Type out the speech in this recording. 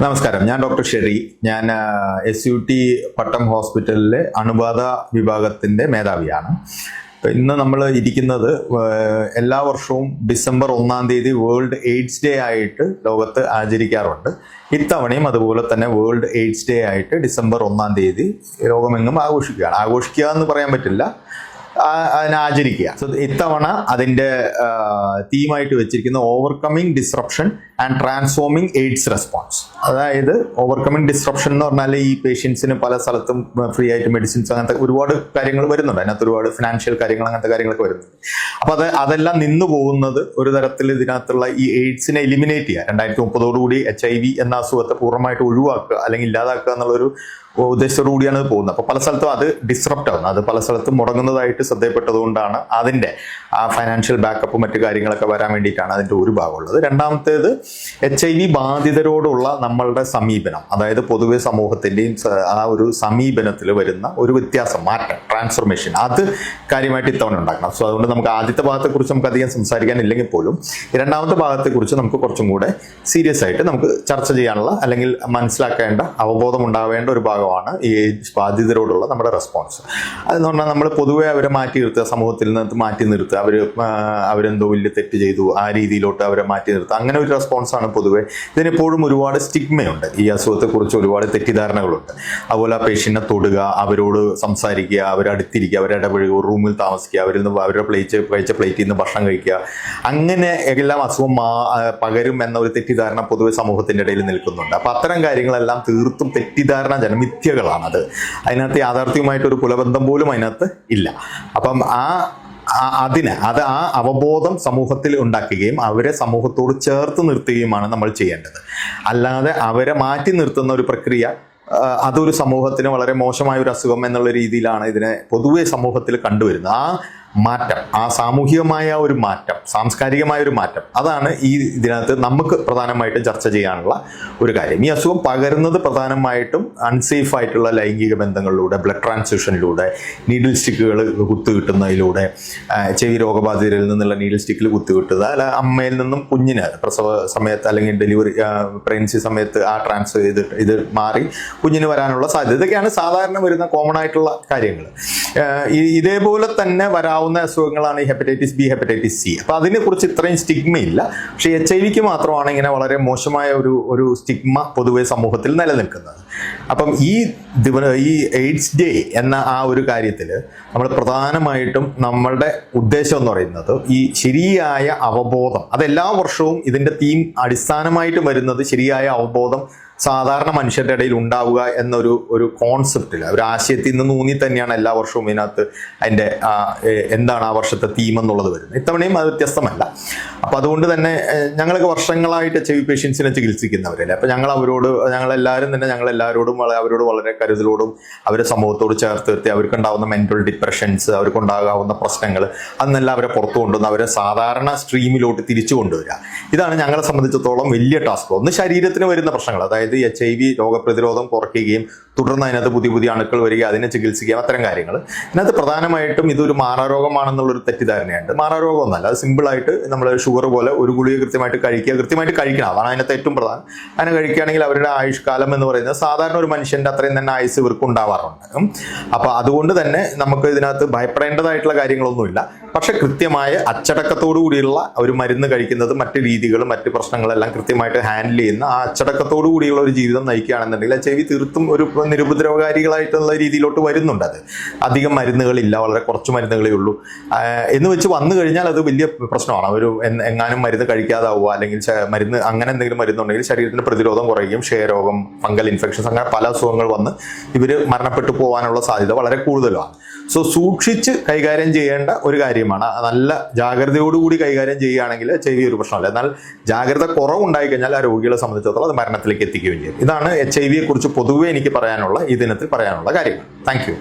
നമസ്കാരം, ഞാൻ doctor Sherry. ഞാൻ SUT പട്ടം ഹോസ്പിറ്റലിലെ അണുബാധ വിഭാഗത്തിൻ്റെ മേധാവിയാണ്. ഇന്ന് നമ്മൾ ഇരിക്കുന്നത് എല്ലാ വർഷവും ഡിസംബർ 1-ാം തീയതി വേൾഡ് എയ്ഡ്സ് ഡേ ആയിട്ട് ലോകത്ത് ആചരിക്കാറുണ്ട്. ഇത്തവണയും അതുപോലെ തന്നെ വേൾഡ് എയ്ഡ്സ് ഡേ ആയിട്ട് ഡിസംബർ 1-ാം തീയതി ലോകമെങ്ങും ആഘോഷിക്കുകയാണ്. ആഘോഷിക്കുക എന്ന് പറയാൻ പറ്റില്ല, അതിനെ ആചരിക്കുക. സോ ഇത്തവണ അതിൻ്റെ തീമായിട്ട് വെച്ചിരിക്കുന്ന overcoming disruption and transforming AIDS response. അതായത് ഓവർകമ്മിങ് ഡിസ്റപ്ഷൻ എന്ന് പറഞ്ഞാൽ ഈ പേഷ്യൻസിന് പല സ്ഥലത്തും ഫ്രീ ആയിട്ട് മെഡിസിൻസ് അങ്ങനത്തെ ഒരുപാട് കാര്യങ്ങൾ വരുന്നുണ്ട്. അതിനകത്ത് ഒരുപാട് ഫിനാൻഷ്യൽ കാര്യങ്ങൾ അങ്ങനത്തെ കാര്യങ്ങളൊക്കെ വരുന്നുണ്ട്. അപ്പോൾ അതെല്ലാം നിന്നു പോകുന്നത് ഒരു തരത്തിൽ ഇതിനകത്തുള്ള ഈ എയ്ഡ്സിനെ എലിമിനേറ്റ് ചെയ്യുക, 2030 HIV എന്ന അസുഖത്തെ പൂർണ്ണമായിട്ട് ഒഴിവാക്കുക അല്ലെങ്കിൽ ഇല്ലാതാക്കുക എന്നുള്ളൊരു ഉദ്ദേശത്തോടു കൂടിയാണ് ഇത് പോകുന്നത്. അപ്പോൾ പല സ്ഥലത്തും അത് ഡിസ്റപ്റ്റ് ആവുന്നത്, അത് പല സ്ഥലത്തും മുടങ്ങുന്നതായിട്ട് ശ്രദ്ധയപ്പെട്ടതുകൊണ്ടാണ് അതിൻ്റെ ആ ഫൈനാൻഷ്യൽ ബാക്കപ്പും മറ്റു കാര്യങ്ങളൊക്കെ വരാൻ വേണ്ടിയിട്ടാണ് അതിൻ്റെ ഒരു ഭാഗമുള്ളത്. രണ്ടാമത്തേത് HIV ബാധിതരോടുള്ള നമ്മളുടെ സമീപനം, അതായത് പൊതുവെ സമൂഹത്തിൻ്റെയും ആ ഒരു സമീപനത്തിൽ വരുന്ന ഒരു വ്യത്യാസം, മാറ്റം, ട്രാൻസ്ഫോർമേഷൻ, അത് കാര്യമായിട്ട് ഇത്തവണ ഉണ്ടാക്കണം. സോ അതുകൊണ്ട് നമുക്ക് ആദ്യത്തെ ഭാഗത്തെക്കുറിച്ച് നമുക്ക് അധികം സംസാരിക്കാനില്ലെങ്കിൽ പോലും രണ്ടാമത്തെ ഭാഗത്തെക്കുറിച്ച് നമുക്ക് കുറച്ചും കൂടെ സീരിയസ് ആയിട്ട് നമുക്ക് ചർച്ച ചെയ്യാനുള്ള അല്ലെങ്കിൽ മനസ്സിലാക്കേണ്ട, അവബോധം ഉണ്ടാവേണ്ട ഒരു ഭാഗമാണ് ഈ ബാധിതരോടുള്ള നമ്മുടെ റെസ്പോൺസ്. അതെന്ന് പറഞ്ഞാൽ നമ്മൾ പൊതുവെ അവരെ മാറ്റി നിർത്തുക, സമൂഹത്തിൽ നിന്ന് മാറ്റി നിർത്തുക, അവരെന്തോ വലിയ തെറ്റ് ചെയ്തു ആ രീതിയിലോട്ട് അവരെ മാറ്റി നിർത്തുക, അങ്ങനെ ഒരു റെസ്പോൺസാണ് പൊതുവെ. ഇതിനെപ്പോഴും ഒരുപാട് സ്റ്റിഗ്മയുണ്ട്, ഈ അസുഖത്തെക്കുറിച്ച് ഒരുപാട് തെറ്റിദ്ധാരണകളുണ്ട്. അതുപോലെ ആ പേഷ്യന്റിനെ തൊടുക, അവരോട് സംസാരിക്കുക, അവരടുത്തിരിക്കുക, അവരുടെ ഇടപഴകുക, റൂമിൽ താമസിക്കുക, അവരിൽ നിന്ന് അവരുടെ കഴിച്ച പ്ലേറ്റിൽ നിന്ന് ഭക്ഷണം കഴിക്കുക, അങ്ങനെ എല്ലാം അസുഖം പകരും എന്ന ഒരു തെറ്റിദ്ധാരണ പൊതുവെ സമൂഹത്തിൻ്റെ ഇടയിൽ നിൽക്കുന്നുണ്ട്. അപ്പം അത്തരം കാര്യങ്ങളെല്ലാം തീർത്തും തെറ്റിദ്ധാരണ, ജനമിഥ്യകളാണത്. അതിനകത്ത് യാഥാർത്ഥ്യമായിട്ടൊരു കുലബന്ധം പോലും അതിനകത്ത് ഇല്ല. അപ്പം ആ അവബോധം സമൂഹത്തിൽ ഉണ്ടാക്കുകയും അവരെ സമൂഹത്തോട് ചേർത്ത് നിർത്തുകയുമാണ് നമ്മൾ ചെയ്യേണ്ടത്. അല്ലാതെ അവരെ മാറ്റി നിർത്തുന്ന ഒരു പ്രക്രിയ, അതൊരു സമൂഹത്തിന് വളരെ മോശമായ ഒരു അസുഖം എന്നുള്ള രീതിയിലാണ് ഇതിനെ പൊതുവെ സമൂഹത്തിൽ കണ്ടുവരുന്നത്. ആ മാറ്റം, ആ സാമൂഹികമായ ഒരു മാറ്റം, സാംസ്കാരികമായ ഒരു മാറ്റം, അതാണ് ഈ ഇതിനകത്ത് നമുക്ക് പ്രധാനമായിട്ടും ചർച്ച ചെയ്യാനുള്ള ഒരു കാര്യം. ഈ അസുഖം പകരുന്നത് പ്രധാനമായിട്ടും അൺസേഫ് ആയിട്ടുള്ള ലൈംഗിക ബന്ധങ്ങളിലൂടെ, ബ്ലഡ് ട്രാൻസ്ഫ്യൂഷനിലൂടെ, നീഡിൽ സ്റ്റിക്കുകൾ കുത്തുകിട്ടുന്നതിലൂടെ, ചെവി രോഗബാധിതരിൽ നിന്നുള്ള നീഡിൽ സ്റ്റിക്കിൽ കുത്തുകിട്ടുക, അല്ല അമ്മയിൽ നിന്നും കുഞ്ഞിന് പ്രസവ സമയത്ത് അല്ലെങ്കിൽ പ്രഗ്നൻസി സമയത്ത് ആ ട്രാൻസ്ഫർ ചെയ്തിട്ട് ഇത് മാറി കുഞ്ഞിന് വരാനുള്ള സാധ്യത, ഇതൊക്കെയാണ് സാധാരണ വരുന്ന കോമൺ ആയിട്ടുള്ള കാര്യങ്ങൾ. ഇതേപോലെ തന്നെ വരാവുന്ന അസുഖങ്ങളാണ് ഈ ഹെപ്പറ്റൈറ്റിസ് ബി, ഹെപ്പറ്റൈറ്റിസ് സി. അപ്പൊ അതിനെക്കുറിച്ച് ഇത്രയും സ്റ്റിഗ്മ ഇല്ല. പക്ഷെ HIV മാത്രമാണ് ഇങ്ങനെ വളരെ മോശമായ ഒരു സ്റ്റിഗ്മ പൊതുവെ സമൂഹത്തിൽ നിലനിൽക്കുന്നത്. അപ്പം ഈ എയ്ഡ്സ് ഡേ എന്ന ആ ഒരു കാര്യത്തിൽ നമ്മൾ പ്രധാനമായിട്ടും നമ്മളുടെ ഉദ്ദേശം എന്ന് പറയുന്നത് ഈ ശരിയായ അവബോധം, അതെല്ലാ വർഷവും ഇതിൻ്റെ തീം അടിസ്ഥാനമായിട്ട് വരുന്നത് ശരിയായ അവബോധം സാധാരണ മനുഷ്യരുടെ ഇടയിൽ ഉണ്ടാവുക എന്നൊരു കോൺസെപ്റ്റിൽ, ഒരു ആശയത്തിൽ നിന്ന് ഊന്നി തന്നെയാണ് എല്ലാ വർഷവും ഇതിനകത്ത് അതിൻ്റെ എന്താണ് ആ വർഷത്തെ തീം എന്നുള്ളത് വരുന്നത്. ഇത്തവണയും അത് വ്യത്യസ്തമല്ല. അപ്പം അതുകൊണ്ട് തന്നെ ഞങ്ങളൊക്കെ വർഷങ്ങളായിട്ട് HIV പേഷ്യൻസിനെ ചികിത്സിക്കുന്നവരല്ലേ. അപ്പം ഞങ്ങളെല്ലാവരോടും വളരെ കരുതലോടും അവരെ സമൂഹത്തോട് ചേർത്ത് നിർത്തി അവർക്കുണ്ടാവുന്ന മെന്റൽ ഡിപ്രഷൻസ്, അവർക്കുണ്ടാകാവുന്ന പ്രശ്നങ്ങൾ, അന്നെല്ലാം അവരെ പുറത്തു കൊണ്ടുവന്ന് അവരെ സാധാരണ സ്ട്രീമിലോട്ട് തിരിച്ചു കൊണ്ടുവരിക. ഇതാണ് ഞങ്ങളെ സംബന്ധിച്ചിടത്തോളം വലിയ ടാസ്ക്. ഒന്ന് ശരീരത്തിന് വരുന്ന പ്രശ്നങ്ങൾ, അതായത് HIV രോഗപ്രതിരോധം കുറയ്ക്കുകയും തുടർന്ന് അതിനകത്ത് പുതിയ അണുക്കൾ വരിക, അതിനെ ചികിത്സിക്കുക, അത്തരം കാര്യങ്ങൾ. ഇതിനകത്ത് പ്രധാനമായിട്ടും ഇതൊരു മാറാരോഗമാണെന്നുള്ളൊരു തെറ്റിദ്ധാരണയുണ്ട്. മാറാരോഗമൊന്നുമല്ല, അത് സിമ്പിളായിട്ട് നമ്മൾ ഷുഗർ പോലെ ഒരു ഗുളിക കൃത്യമായിട്ട് കഴിക്കണം, അതാണ് അതിനകത്ത് ഏറ്റവും പ്രധാനം. അങ്ങനെ കഴിക്കുകയാണെങ്കിൽ അവരുടെ ആയുഷ്കാലം എന്ന് പറയുന്നത് സാധാരണ ഒരു മനുഷ്യന്റെ അത്രയും തന്നെ ആയുസ് ഇവർക്ക് ഉണ്ടാവാറുണ്ട്. അപ്പൊ അതുകൊണ്ട് തന്നെ നമുക്ക് ഇതിനകത്ത് ഭയപ്പെടേണ്ടതായിട്ടുള്ള കാര്യങ്ങളൊന്നുമില്ല. പക്ഷെ കൃത്യമായ അച്ചടക്കത്തോടു കൂടിയുള്ള ഒരു മരുന്ന് കഴിക്കുന്നത്, മറ്റു രീതികളും മറ്റു പ്രശ്നങ്ങളെല്ലാം കൃത്യമായിട്ട് ഹാൻഡിൽ ചെയ്യുന്ന ആ അച്ചടക്കത്തോടു കൂടിയുള്ള ഒരു ജീവിതം നയിക്കുകയാണെന്നുണ്ടെങ്കിൽ HIV തീർത്തും ഒരു നിരുപദ്രവകാരികളായിട്ടുള്ള രീതിയിലോട്ട് വരുന്നുണ്ട്. അത് അധികം മരുന്നുകളില്ല, വളരെ കുറച്ച് മരുന്നുകളേ ഉള്ളൂ എന്ന് വെച്ച് വന്നു കഴിഞ്ഞാൽ അത് വലിയ പ്രശ്നമാണ്. ഒരു എങ്ങാനും മരുന്ന് കഴിക്കാതാവുക, അല്ലെങ്കിൽ മരുന്ന് അങ്ങനെ എന്തെങ്കിലും മരുന്നുണ്ടെങ്കിൽ ശരീരത്തിന്റെ പ്രതിരോധം കുറയുകയും ക്ഷയരോഗം, ഫംഗൽ ഇൻഫെക്ഷൻസ്, അങ്ങനെ പല അസുഖങ്ങൾ വന്ന് ഇവർ മരണപ്പെട്ടു പോകാനുള്ള സാധ്യത വളരെ കൂടുതലാണ്. സോ സൂക്ഷിച്ച് കൈകാര്യം ചെയ്യേണ്ട ഒരു കാര്യമാണ്. നല്ല ജാഗ്രതയോടുകൂടി കൈകാര്യം ചെയ്യുകയാണെങ്കിൽ HIV ഒരു പ്രശ്നമല്ല. എന്നാൽ ജാഗ്രത കുറവുണ്ടായി കഴിഞ്ഞാൽ ആ രോഗികളെ സംബന്ധിച്ചിടത്തോളം അത് മരണത്തിലേക്ക് എത്തിക്കുകയും ചെയ്യും. ഇതാണ് HIV കുറിച്ച് പൊതുവെ എനിക്ക് പറയാനുള്ള, ഈ ദിനത്തിൽ പറയാനുള്ള കാര്യങ്ങൾ. Thank you.